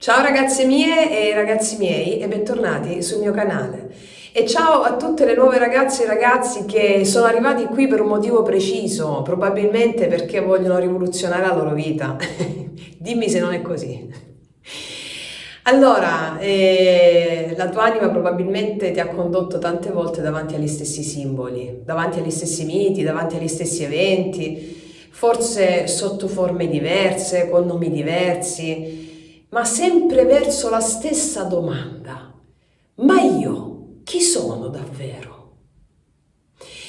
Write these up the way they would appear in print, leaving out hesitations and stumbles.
Ciao ragazze mie e ragazzi miei e bentornati sul mio canale. E ciao a tutte le nuove ragazze e ragazzi che sono arrivati qui per un motivo preciso, probabilmente perché vogliono rivoluzionare la loro vita. Dimmi se non è così. Allora, la tua anima probabilmente ti ha condotto tante volte davanti agli stessi simboli, davanti agli stessi miti, davanti agli stessi eventi, forse sotto forme diverse, con nomi diversi, ma sempre verso la stessa domanda: ma io chi sono davvero?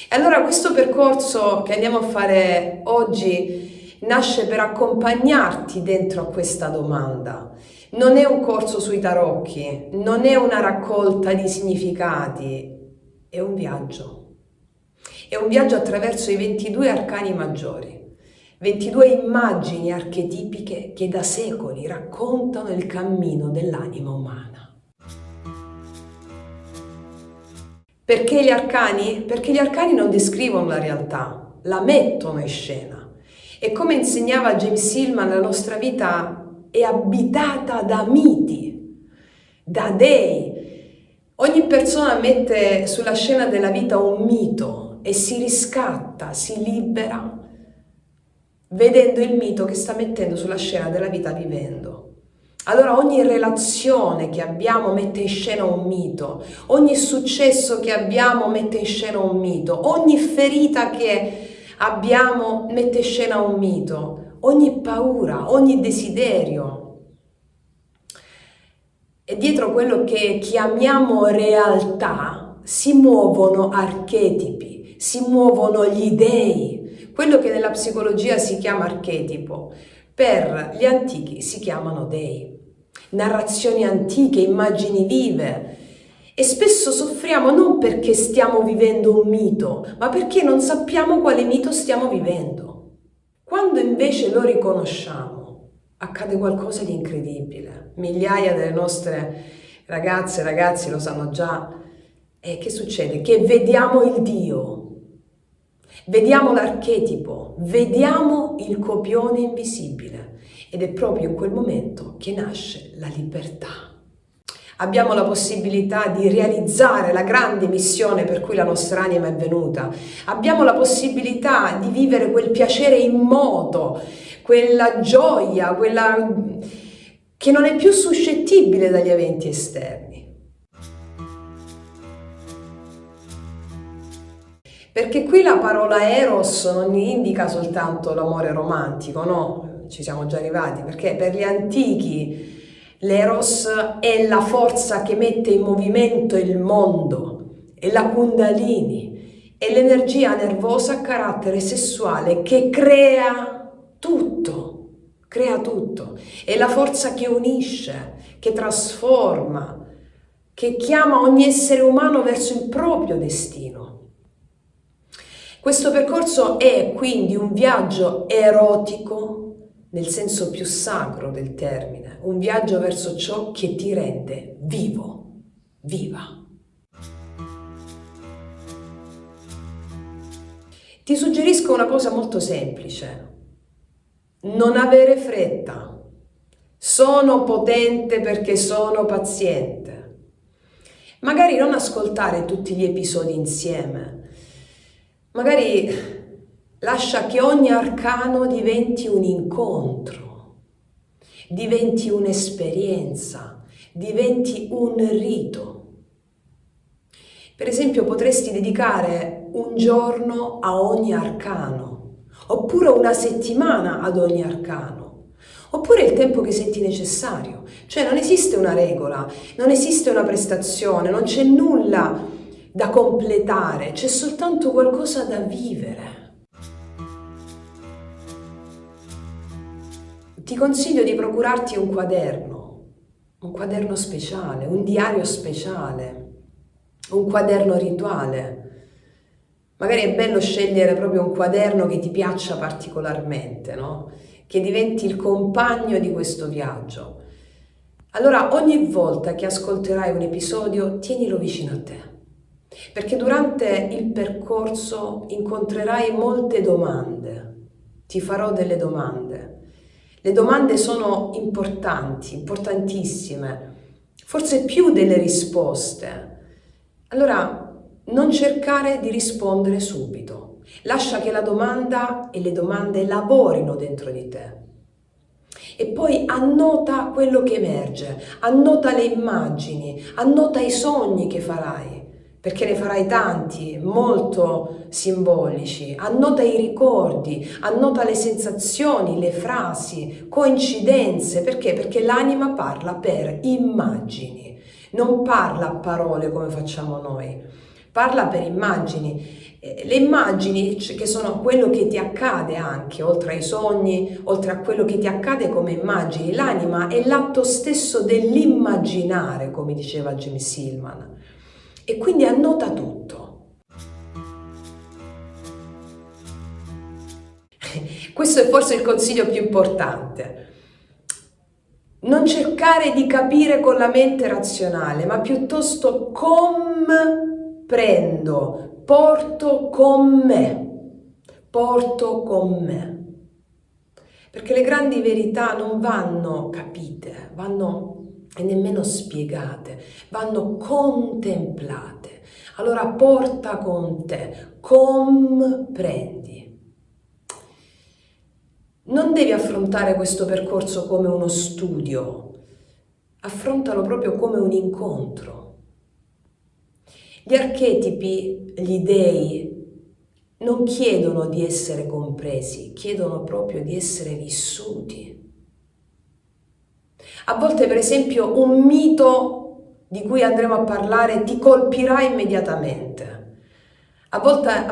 E allora questo percorso che andiamo a fare oggi nasce per accompagnarti dentro a questa domanda. Non è un corso sui tarocchi, non è una raccolta di significati, è un viaggio. È un viaggio attraverso i 22 arcani maggiori. 22 immagini archetipiche che da secoli raccontano il cammino dell'anima umana. Perché gli arcani? Perché gli arcani non descrivono la realtà, la mettono in scena. E come insegnava James Hillman, la nostra vita è abitata da miti, da dei. Ogni persona mette sulla scena della vita un mito e si riscatta, si libera vedendo il mito che sta mettendo sulla scena della vita vivendo. Allora ogni relazione che abbiamo mette in scena un mito, ogni successo che abbiamo mette in scena un mito, ogni ferita che abbiamo mette in scena un mito, ogni paura, ogni desiderio. E dietro quello che chiamiamo realtà si muovono archetipi, si muovono gli dei. Quello che nella psicologia si chiama archetipo, per gli antichi si chiamano dei. Narrazioni antiche, immagini vive. E spesso soffriamo non perché stiamo vivendo un mito, ma perché non sappiamo quale mito stiamo vivendo. Quando invece lo riconosciamo, accade qualcosa di incredibile. Migliaia delle nostre ragazze e ragazzi lo sanno già. E che succede? Che vediamo il Dio. Vediamo l'archetipo, vediamo il copione invisibile ed è proprio in quel momento che nasce la libertà. Abbiamo la possibilità di realizzare la grande missione per cui la nostra anima è venuta. Abbiamo la possibilità di vivere quel piacere immoto, quella gioia, quella che non è più suscettibile dagli eventi esterni. Perché qui la parola eros non indica soltanto l'amore romantico, no? Ci siamo già arrivati, perché per gli antichi l'eros è la forza che mette in movimento il mondo, è la kundalini, è l'energia nervosa a carattere sessuale che crea tutto, è la forza che unisce, che trasforma, che chiama ogni essere umano verso il proprio destino. Questo percorso è quindi un viaggio erotico nel senso più sacro del termine, un viaggio verso ciò che ti rende vivo, viva. Ti suggerisco una cosa molto semplice: non avere fretta. Sono potente perché sono paziente. Magari non ascoltare tutti gli episodi insieme. Magari lascia che ogni arcano diventi un incontro, diventi un'esperienza, diventi un rito. Per esempio, potresti dedicare un giorno a ogni arcano, oppure una settimana ad ogni arcano, oppure il tempo che senti necessario. Cioè non esiste una regola, non esiste una prestazione, non c'è nulla da completare, c'è soltanto qualcosa da vivere. Ti consiglio di procurarti un quaderno speciale, un diario speciale, un quaderno rituale. Magari è bello scegliere proprio un quaderno che ti piaccia particolarmente, no? Che diventi il compagno di questo viaggio. Allora ogni volta che ascolterai un episodio, tienilo vicino a te. Perché durante il percorso incontrerai molte domande, ti farò delle domande. Le domande sono importanti, importantissime, forse più delle risposte. Allora, non cercare di rispondere subito. Lascia che la domanda e le domande lavorino dentro di te. E poi annota quello che emerge, annota le immagini, annota i sogni che farai, perché ne farai tanti, molto simbolici, annota i ricordi, annota le sensazioni, le frasi, coincidenze, perché? Perché l'anima parla per immagini, non parla a parole come facciamo noi, parla per immagini. Le immagini, che sono quello che ti accade anche, oltre ai sogni, oltre a quello che ti accade come immagini, l'anima è l'atto stesso dell'immaginare, come diceva James Hillman. E quindi annota tutto. Questo è forse il consiglio più importante. Non cercare di capire con la mente razionale, ma piuttosto comprendo. Porto con me, perché le grandi verità non vanno capite, e nemmeno spiegate, vanno contemplate. Allora porta con te, comprendi. Non devi affrontare questo percorso come uno studio, affrontalo proprio come un incontro. Gli archetipi, gli dei, non chiedono di essere compresi, chiedono proprio di essere vissuti. A volte, per esempio, un mito di cui andremo a parlare ti colpirà immediatamente. A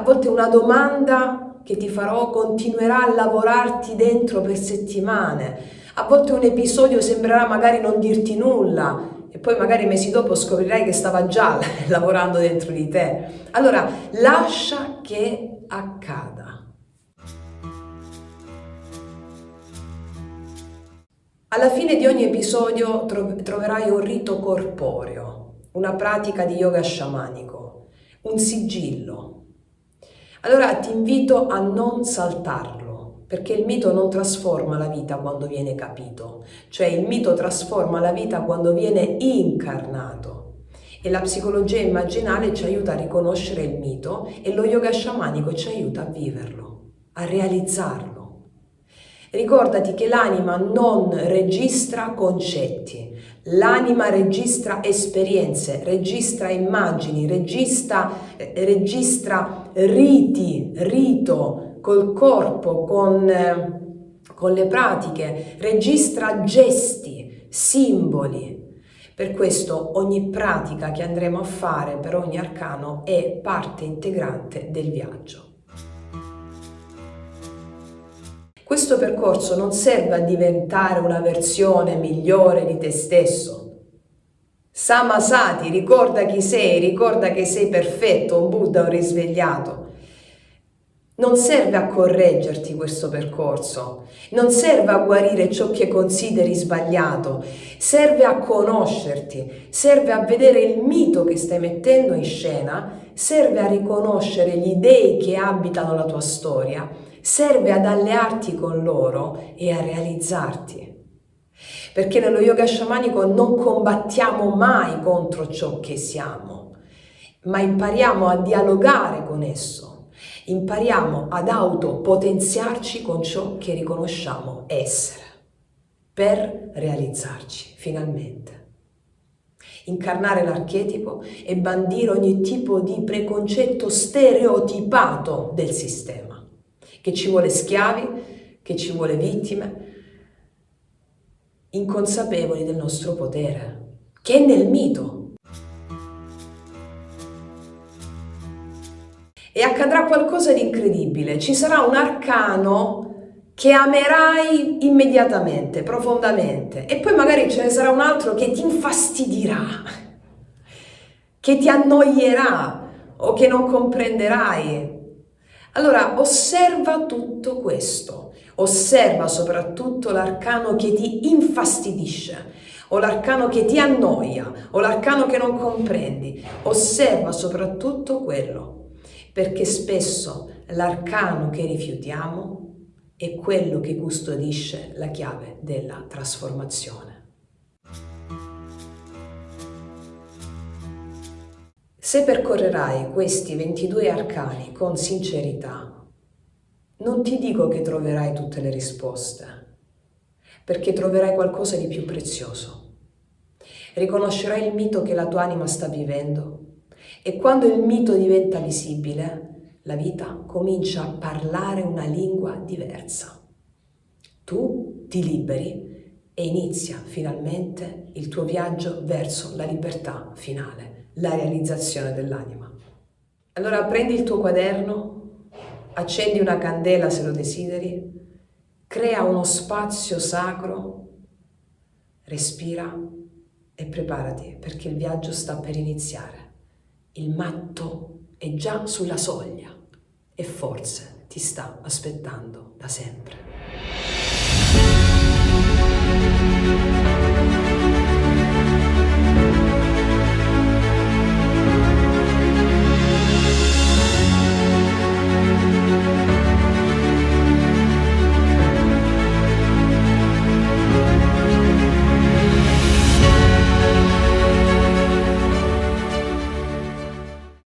volte una domanda che ti farò continuerà a lavorarti dentro per settimane. A volte un episodio sembrerà magari non dirti nulla, e poi magari mesi dopo scoprirai che stava già lavorando dentro di te. Allora, lascia che accada. Alla fine di ogni episodio troverai un rito corporeo, una pratica di yoga sciamanico, un sigillo. Allora ti invito a non saltarlo, perché il mito non trasforma la vita quando viene capito, cioè il mito trasforma la vita quando viene incarnato. E la psicologia immaginale ci aiuta a riconoscere il mito e lo yoga sciamanico ci aiuta a viverlo, a realizzarlo. Ricordati che l'anima non registra concetti, l'anima registra esperienze, registra immagini, registra rito col corpo, con le pratiche, registra gesti, simboli. Per questo ogni pratica che andremo a fare per ogni arcano è parte integrante del viaggio. Questo percorso non serve a diventare una versione migliore di te stesso. Samasati, ricorda chi sei, ricorda che sei perfetto, un Buddha, un risvegliato. Non serve a correggerti questo percorso, non serve a guarire ciò che consideri sbagliato, serve a conoscerti, serve a vedere il mito che stai mettendo in scena, serve a riconoscere gli dei che abitano la tua storia, serve ad allearti con loro e a realizzarti. Perché nello yoga sciamanico non combattiamo mai contro ciò che siamo, ma impariamo a dialogare con esso. Impariamo ad autopotenziarci con ciò che riconosciamo essere, per realizzarci finalmente. Incarnare l'archetipo e bandire ogni tipo di preconcetto stereotipato del sistema, che ci vuole schiavi, che ci vuole vittime, inconsapevoli del nostro potere, che è nel mito. E accadrà qualcosa di incredibile, ci sarà un arcano che amerai immediatamente, profondamente, e poi magari ce ne sarà un altro che ti infastidirà, che ti annoierà o che non comprenderai. Allora osserva tutto questo, osserva soprattutto l'arcano che ti infastidisce, o l'arcano che ti annoia, o l'arcano che non comprendi. Osserva soprattutto quello, perché spesso l'arcano che rifiutiamo è quello che custodisce la chiave della trasformazione. Se percorrerai questi 22 arcani con sincerità, non ti dico che troverai tutte le risposte, perché troverai qualcosa di più prezioso. Riconoscerai il mito che la tua anima sta vivendo e quando il mito diventa visibile, la vita comincia a parlare una lingua diversa. Tu ti liberi e inizia finalmente il tuo viaggio verso la libertà finale, la realizzazione dell'anima. Allora prendi il tuo quaderno, accendi una candela se lo desideri, crea uno spazio sacro, respira e preparati perché il viaggio sta per iniziare. Il matto è già sulla soglia e forse ti sta aspettando da sempre.